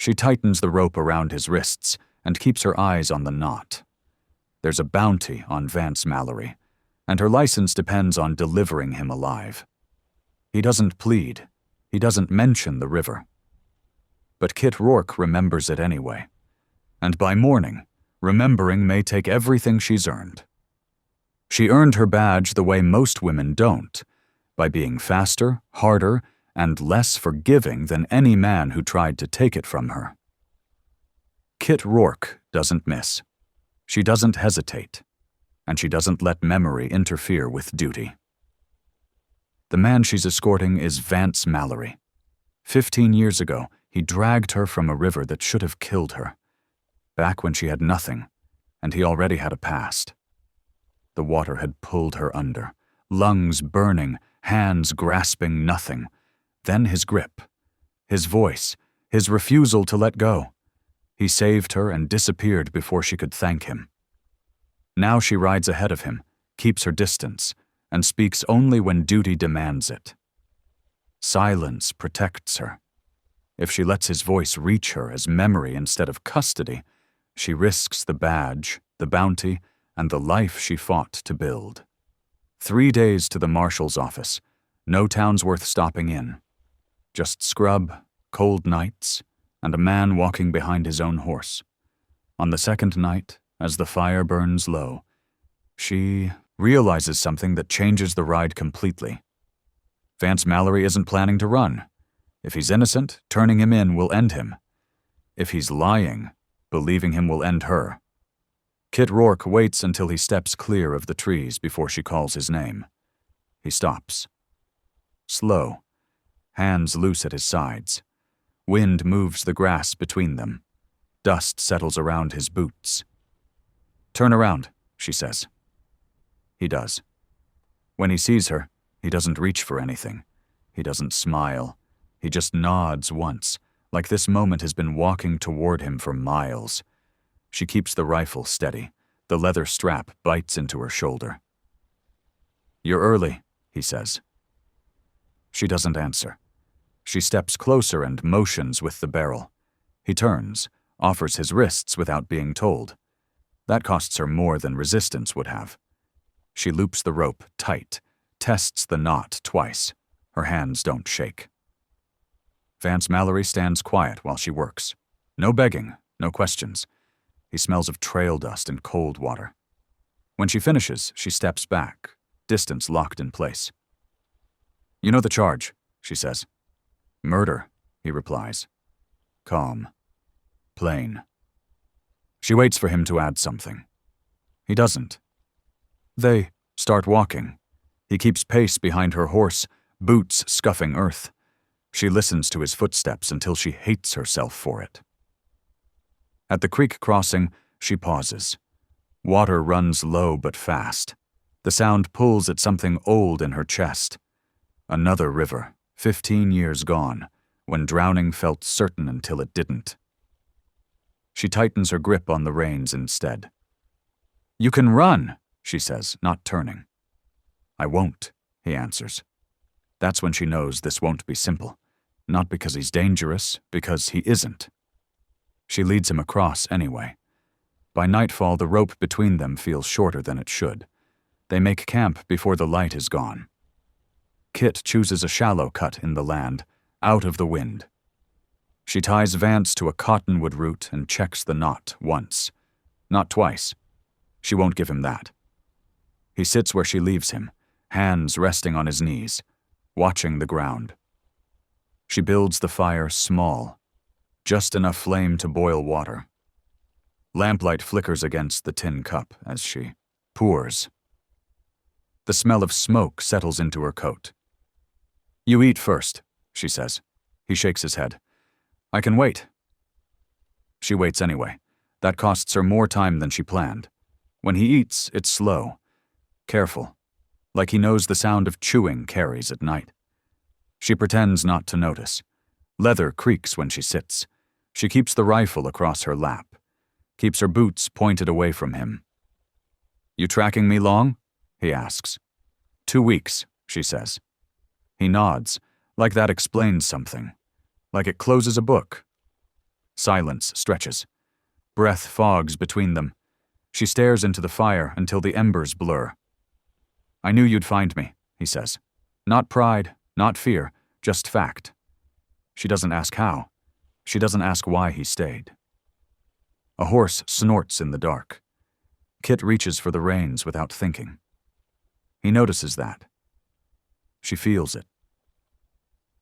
She tightens the rope around his wrists and keeps her eyes on the knot. There's a bounty on Vance Mallory, and her license depends on delivering him alive. He doesn't plead. He doesn't mention the river. But Kit Rourke remembers it anyway. And by morning, remembering may take everything she's earned. She earned her badge the way most women don't, by being faster, harder, and less forgiving than any man who tried to take it from her. Kit Rourke doesn't miss. She doesn't hesitate, and she doesn't let memory interfere with duty. The man she's escorting is Vance Mallory. 15 years ago, he dragged her from a river that should have killed her, back when she had nothing, and he already had a past. The water had pulled her under, lungs burning, hands grasping nothing. Then his grip, his voice, his refusal to let go. He saved her and disappeared before she could thank him. Now she rides ahead of him, keeps her distance, and speaks only when duty demands it. Silence protects her. If she lets his voice reach her as memory instead of custody, she risks the badge, the bounty, and the life she fought to build. 3 days to the marshal's office, no towns worth stopping in. Just scrub, cold nights, and a man walking behind his own horse. On the second night, as the fire burns low, she realizes something that changes the ride completely. Vance Mallory isn't planning to run. If he's innocent, turning him in will end him. If he's lying, believing him will end her. Kit Rourke waits until he steps clear of the trees before she calls his name. He stops. Slow, hands loose at his sides. Wind moves the grass between them. Dust settles around his boots. "Turn around," she says. He does. When he sees her, he doesn't reach for anything. He doesn't smile. He just nods once, like this moment has been walking toward him for miles. She keeps the rifle steady. The leather strap bites into her shoulder. "You're early," he says. She doesn't answer. She steps closer and motions with the barrel. He turns, offers his wrists without being told. That costs her more than resistance would have. She loops the rope tight, tests the knot twice. Her hands don't shake. Vance Mallory stands quiet while she works. No begging, no questions. He smells of trail dust and cold water. When she finishes, she steps back, distance locked in place. "You know the charge," she says. "Murder," he replies. Calm. Plain. She waits for him to add something. He doesn't. They start walking. He keeps pace behind her horse, boots scuffing earth. She listens to his footsteps until she hates herself for it. At the creek crossing, she pauses. Water runs low but fast. The sound pulls at something old in her chest. Another river, 15 years gone, when drowning felt certain until it didn't. She tightens her grip on the reins instead. "You can run," she says, not turning. "I won't," he answers. That's when she knows this won't be simple. Not because he's dangerous, because he isn't. She leads him across anyway. By nightfall, the rope between them feels shorter than it should. They make camp before the light is gone. Kit chooses a shallow cut in the land, out of the wind. She ties Vance to a cottonwood root and checks the knot once. Not twice. She won't give him that. He sits where she leaves him, hands resting on his knees, watching the ground. She builds the fire small, just enough flame to boil water. Lamplight flickers against the tin cup as she pours. The smell of smoke settles into her coat. "You eat first," she says. He shakes his head. "I can wait." She waits anyway. That costs her more time than she planned. When he eats, it's slow, careful, like he knows the sound of chewing carries at night. She pretends not to notice. Leather creaks when she sits. She keeps the rifle across her lap, keeps her boots pointed away from him. "You tracking me long?" he asks. 2 weeks, she says. He nods, like that explains something, like it closes a book. Silence stretches. Breath fogs between them. She stares into the fire until the embers blur. "I knew you'd find me," he says. Not pride, not fear, just fact. She doesn't ask how. She doesn't ask why he stayed. A horse snorts in the dark. Kit reaches for the reins without thinking. He notices that. She feels it.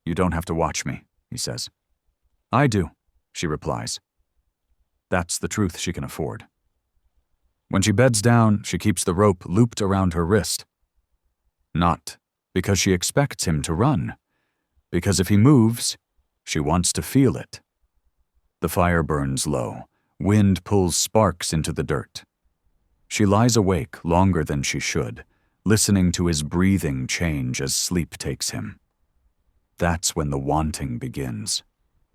"You don't have to watch me," he says. "I do," she replies. That's the truth she can afford. When she beds down, she keeps the rope looped around her wrist. Not because she expects him to run, because if he moves, she wants to feel it. The fire burns low. Wind pulls sparks into the dirt. She lies awake longer than she should, listening to his breathing change as sleep takes him. That's when the wanting begins.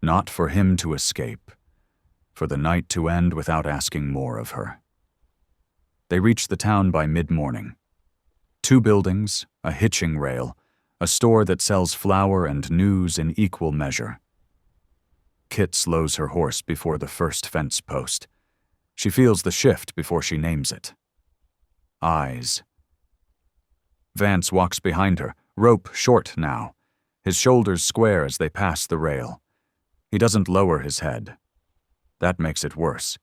Not for him to escape, for the night to end without asking more of her. They reach the town by mid-morning. 2 buildings, a hitching rail, a store that sells flour and news in equal measure. Kit slows her horse before the first fence post. She feels the shift before she names it. Eyes. Vance walks behind her, rope short now, his shoulders square as they pass the rail. He doesn't lower his head. That makes it worse.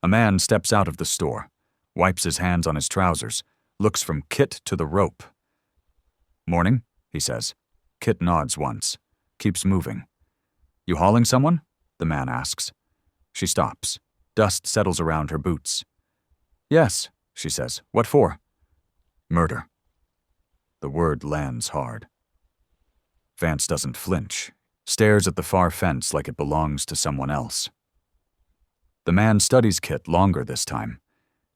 A man steps out of the store, wipes his hands on his trousers, looks from Kit to the rope. "Morning," he says. Kit nods once, keeps moving. "You hauling someone?" the man asks. She stops. Dust settles around her boots. "Yes," she says. "What for?" "Murder." The word lands hard. Vance doesn't flinch, stares at the far fence like it belongs to someone else. The man studies Kit longer this time,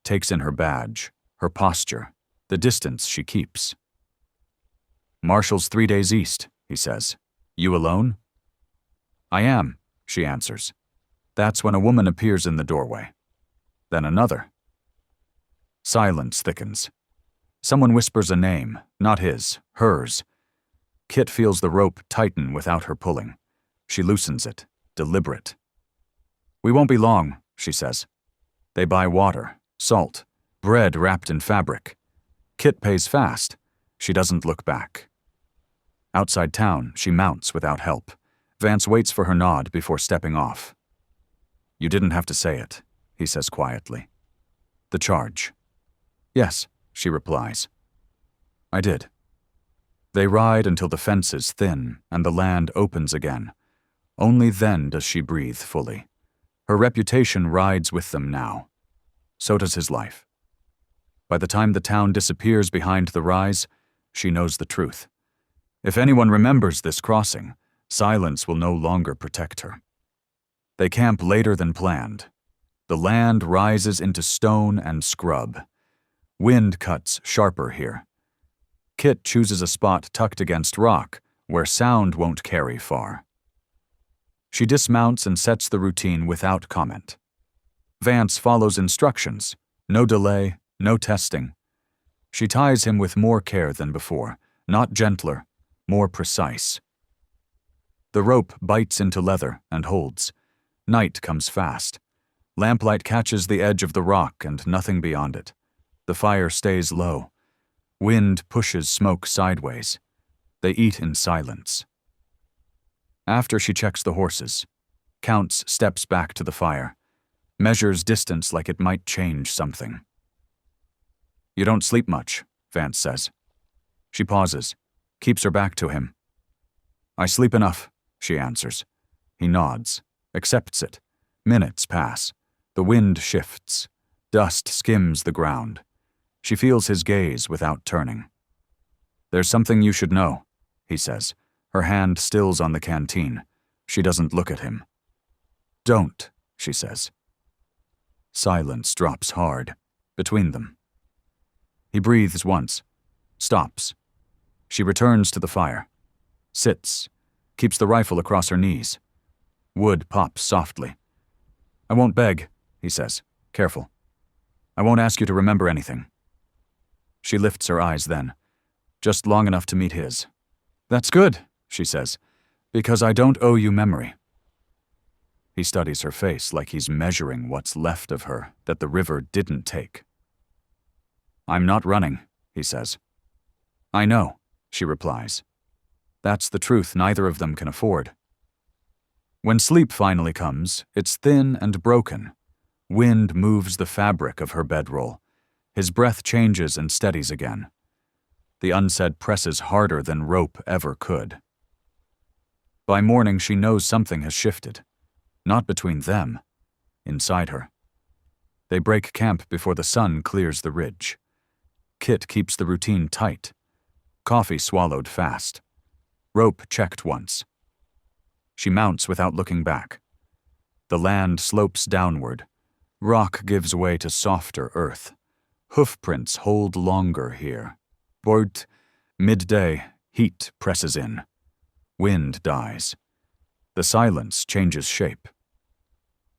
takes in her badge, her posture, the distance she keeps. "Marshall's 3 days east," he says. "You alone?" "I am," she answers. That's when a woman appears in the doorway. Then another. Silence thickens. Someone whispers a name, not his, hers. Kit feels the rope tighten without her pulling. She loosens it, deliberate. "We won't be long," she says. They buy water, salt, bread wrapped in fabric. Kit pays fast. She doesn't look back. Outside town, she mounts without help. Vance waits for her nod before stepping off. "You didn't have to say it," he says quietly. "The charge." "Yes," she replies. "I did." They ride until the fence is thin and the land opens again. Only then does she breathe fully. Her reputation rides with them now. So does his life. By the time the town disappears behind the rise, she knows the truth. If anyone remembers this crossing, silence will no longer protect her. They camp later than planned. The land rises into stone and scrub. Wind cuts sharper here. Kit chooses a spot tucked against rock, where sound won't carry far. She dismounts and sets the routine without comment. Vance follows instructions. No delay, no testing. She ties him with more care than before, not gentler, more precise. The rope bites into leather and holds. Night comes fast. Lamplight catches the edge of the rock and nothing beyond it. The fire stays low. Wind pushes smoke sideways. They eat in silence. After she checks the horses, counts steps back to the fire, measures distance like it might change something. "You don't sleep much," Vance says. She pauses, keeps her back to him. "I sleep enough," she answers. He nods, accepts it. Minutes pass. The wind shifts. Dust skims the ground. She feels his gaze without turning. "There's something you should know," he says. Her hand stills on the canteen. She doesn't look at him. "Don't," she says. Silence drops hard, between them. He breathes once, stops. She returns to the fire, sits, keeps the rifle across her knees. Wood pops softly. "I won't beg," he says, careful. "I won't ask you to remember anything." She lifts her eyes then, just long enough to meet his. "That's good," she says, "because I don't owe you memory." He studies her face like he's measuring what's left of her that the river didn't take. "I'm not running," he says. "I know," she replies. That's the truth neither of them can afford. When sleep finally comes, it's thin and broken. Wind moves the fabric of her bedroll. His breath changes and steadies again. The unsaid presses harder than rope ever could. By morning, she knows something has shifted. Not between them, inside her. They break camp before the sun clears the ridge. Kit keeps the routine tight. Coffee swallowed fast. Rope checked once. She mounts without looking back. The land slopes downward. Rock gives way to softer earth. Hoofprints hold longer here. Bort, midday, heat presses in. Wind dies. The silence changes shape.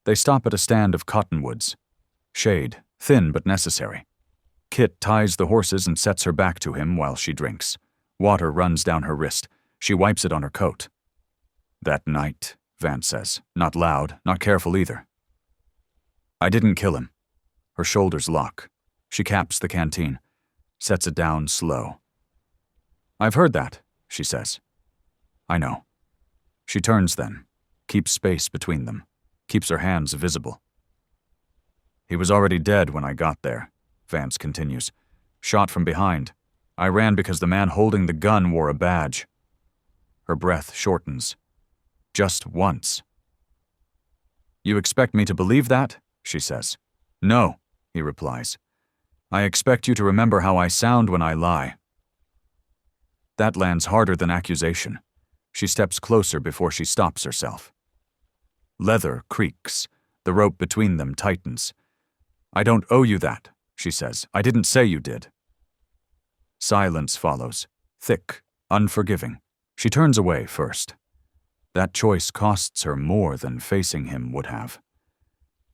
They stop at a stand of cottonwoods. Shade, thin but necessary. Kit ties the horses and sets her back to him while she drinks. Water runs down her wrist. She wipes it on her coat. "That night," Vance says, not loud, not careful either. "I didn't kill him." Her shoulders lock. She caps the canteen, sets it down slow. "I've heard that," she says. "I know." She turns then, keeps space between them, keeps her hands visible. "He was already dead when I got there," Vance continues. "Shot from behind. I ran because the man holding the gun wore a badge." Her breath shortens. "Just once." "You expect me to believe that?" she says. "No," he replies. "I expect you to remember how I sound when I lie." That lands harder than accusation. She steps closer before she stops herself. Leather creaks. The rope between them tightens. "I don't owe you that," she says. "I didn't say you did." Silence follows, thick, unforgiving. She turns away first. That choice costs her more than facing him would have.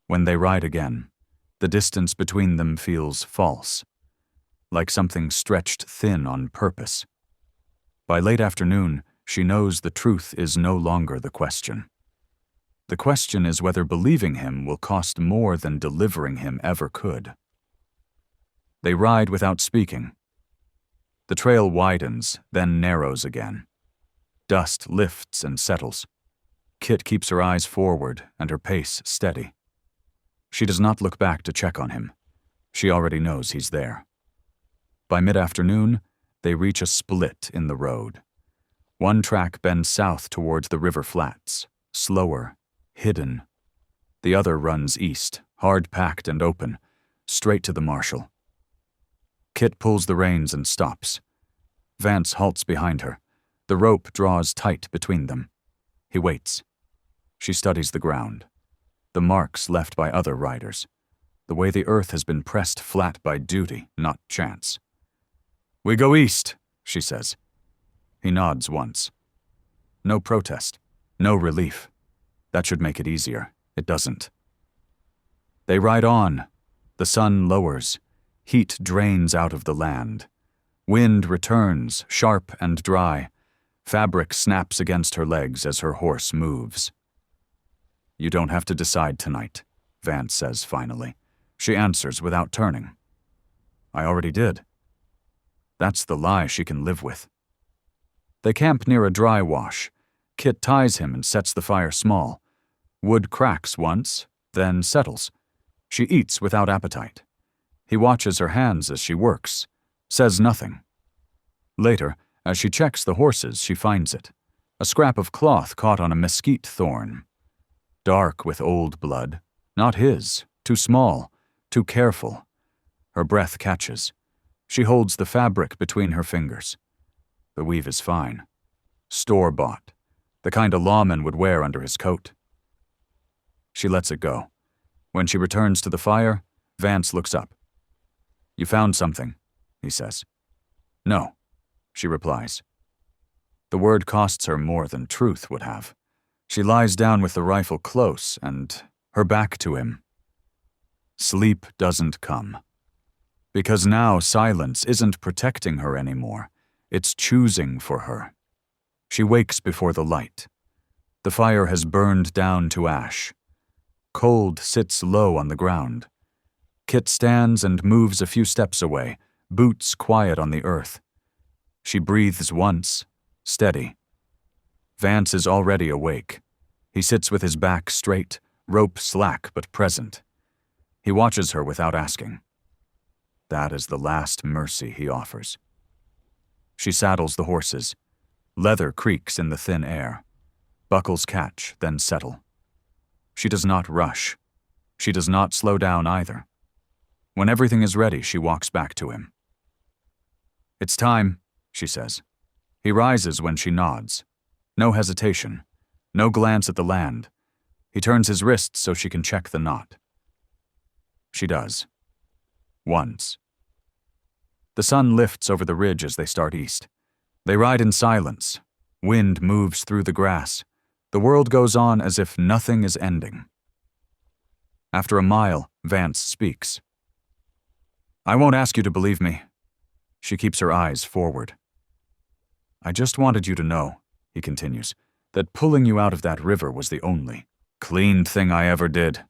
When they ride again, the distance between them feels false, like something stretched thin on purpose. By late afternoon, she knows the truth is no longer the question. The question is whether believing him will cost more than delivering him ever could. They ride without speaking. The trail widens, then narrows again. Dust lifts and settles. Kit keeps her eyes forward and her pace steady. She does not look back to check on him. She already knows he's there. By mid-afternoon, they reach a split in the road. One track bends south towards the river flats, slower, hidden. The other runs east, hard-packed and open, straight to the marshal. Kit pulls the reins and stops. Vance halts behind her. The rope draws tight between them. He waits. She studies the ground. The marks left by other riders. The way the earth has been pressed flat by duty, not chance. "We go east," she says. He nods once. No protest. No relief. That should make it easier. It doesn't. They ride on. The sun lowers. Heat drains out of the land. Wind returns, sharp and dry. Fabric snaps against her legs as her horse moves. "You don't have to decide tonight," Vance says finally. She answers without turning. "I already did." That's the lie she can live with. They camp near a dry wash. Kit ties him and sets the fire small. Wood cracks once, then settles. She eats without appetite. He watches her hands as she works, says nothing. Later, as she checks the horses, she finds it. A scrap of cloth caught on a mesquite thorn. Dark with old blood. Not his. Too small. Too careful. Her breath catches. She holds the fabric between her fingers. The weave is fine. Store-bought. The kind a lawman would wear under his coat. She lets it go. When she returns to the fire, Vance looks up. "You found something," he says. "No," she replies. The word costs her more than truth would have. She lies down with the rifle close and her back to him. Sleep doesn't come. Because now silence isn't protecting her anymore. It's choosing for her. She wakes before the light. The fire has burned down to ash. Cold sits low on the ground. Kit stands and moves a few steps away, boots quiet on the earth. She breathes once, steady. Vance is already awake. He sits with his back straight, rope slack but present. He watches her without asking. That is the last mercy he offers. She saddles the horses. Leather creaks in the thin air. Buckles catch, then settle. She does not rush. She does not slow down either. When everything is ready, she walks back to him. "It's time," she says. He rises when she nods. No hesitation. No glance at the land. He turns his wrist so she can check the knot. She does. Once. The sun lifts over the ridge as they start east. They ride in silence. Wind moves through the grass. The world goes on as if nothing is ending. After a mile, Vance speaks. "I won't ask you to believe me." She keeps her eyes forward. "I just wanted you to know," he continues, "that pulling you out of that river was the only clean thing I ever did."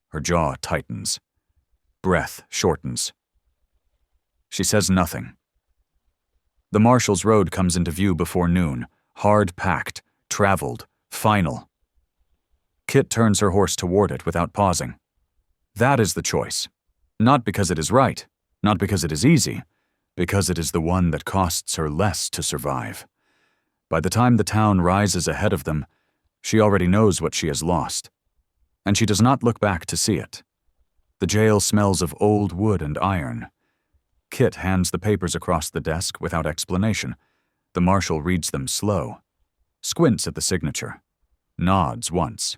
Her jaw tightens. Breath shortens. She says nothing. The Marshall's Road comes into view before noon, hard-packed, traveled, final. Kit turns her horse toward it without pausing. That is the choice. Not because it is right, not because it is easy, because it is the one that costs her less to survive. By the time the town rises ahead of them, she already knows what she has lost. And she does not look back to see it. The jail smells of old wood and iron. Kit hands the papers across the desk without explanation. The marshal reads them slow, squints at the signature, nods once.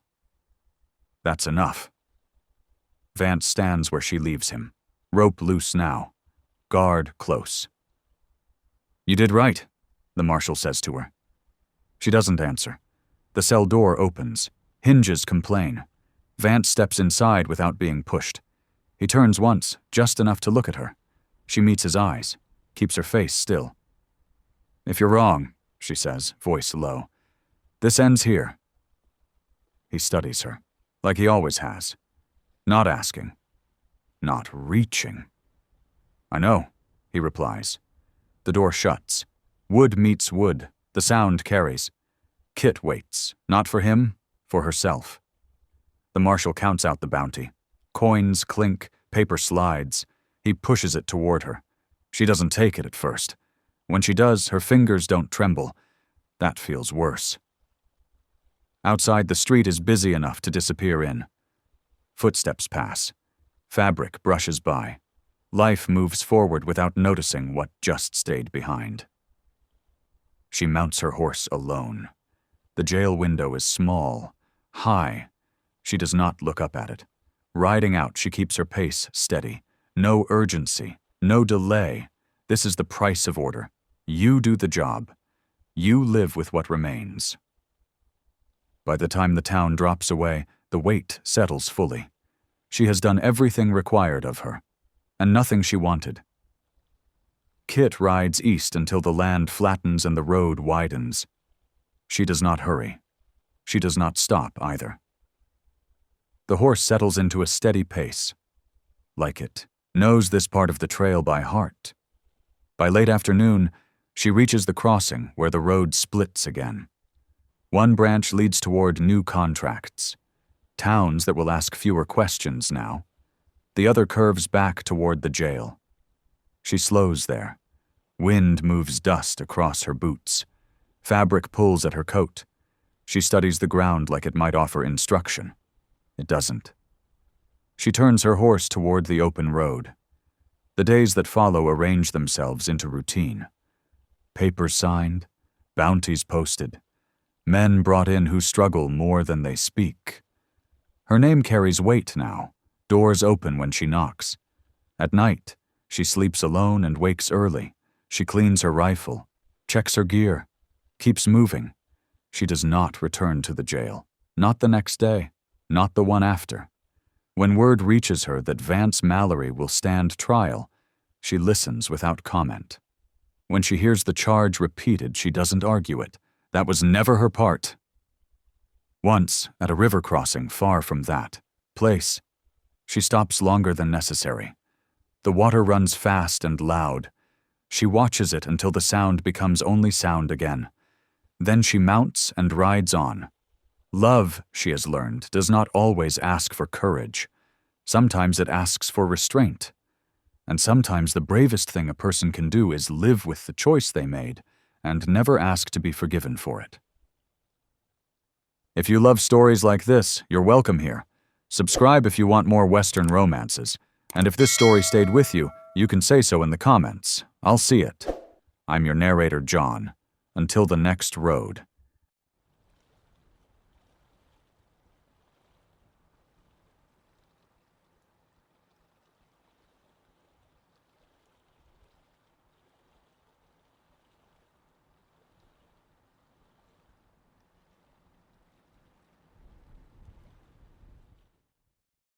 That's enough. Vance stands where she leaves him, rope loose now, guard close. "You did right," the marshal says to her. She doesn't answer. The cell door opens. Hinges complain. Vance steps inside without being pushed. He turns once, just enough to look at her. She meets his eyes, keeps her face still. "If you're wrong," she says, voice low, "this ends here." He studies her, like he always has. Not asking. Not reaching. "I know," he replies. The door shuts. Wood meets wood. The sound carries. Kit waits, not for him, for herself. The marshal counts out the bounty. Coins clink, paper slides. He pushes it toward her. She doesn't take it at first. When she does, her fingers don't tremble. That feels worse. Outside, the street is busy enough to disappear in. Footsteps pass. Fabric brushes by. Life moves forward without noticing what just stayed behind. She mounts her horse alone. The jail window is small, high. She does not look up at it. Riding out, she keeps her pace steady. No urgency, no delay. This is the price of order. You do the job. You live with what remains. By the time the town drops away, the weight settles fully. She has done everything required of her, and nothing she wanted. Kit rides east until the land flattens and the road widens. She does not hurry. She does not stop either. The horse settles into a steady pace. Like it, knows this part of the trail by heart. By late afternoon, she reaches the crossing where the road splits again. One branch leads toward new contracts, towns that will ask fewer questions now. The other curves back toward the jail. She slows there. Wind moves dust across her boots. Fabric pulls at her coat. She studies the ground like it might offer instruction. It doesn't. She turns her horse toward the open road. The days that follow arrange themselves into routine. Papers signed, bounties posted, men brought in who struggle more than they speak. Her name carries weight now. Doors open when she knocks. At night, she sleeps alone and wakes early. She cleans her rifle, checks her gear, keeps moving. She does not return to the jail. Not the next day, not the one after. When word reaches her that Vance Mallory will stand trial, she listens without comment. When she hears the charge repeated, she doesn't argue it. That was never her part. Once, at a river crossing far from that place, she stops longer than necessary. The water runs fast and loud. She watches it until the sound becomes only sound again. Then she mounts and rides on. Love, she has learned, does not always ask for courage. Sometimes it asks for restraint. And sometimes the bravest thing a person can do is live with the choice they made and never ask to be forgiven for it. If you love stories like this, you're welcome here. Subscribe if you want more Western romances. And if this story stayed with you, you can say so in the comments. I'll see it. I'm your narrator, John. Until the next road.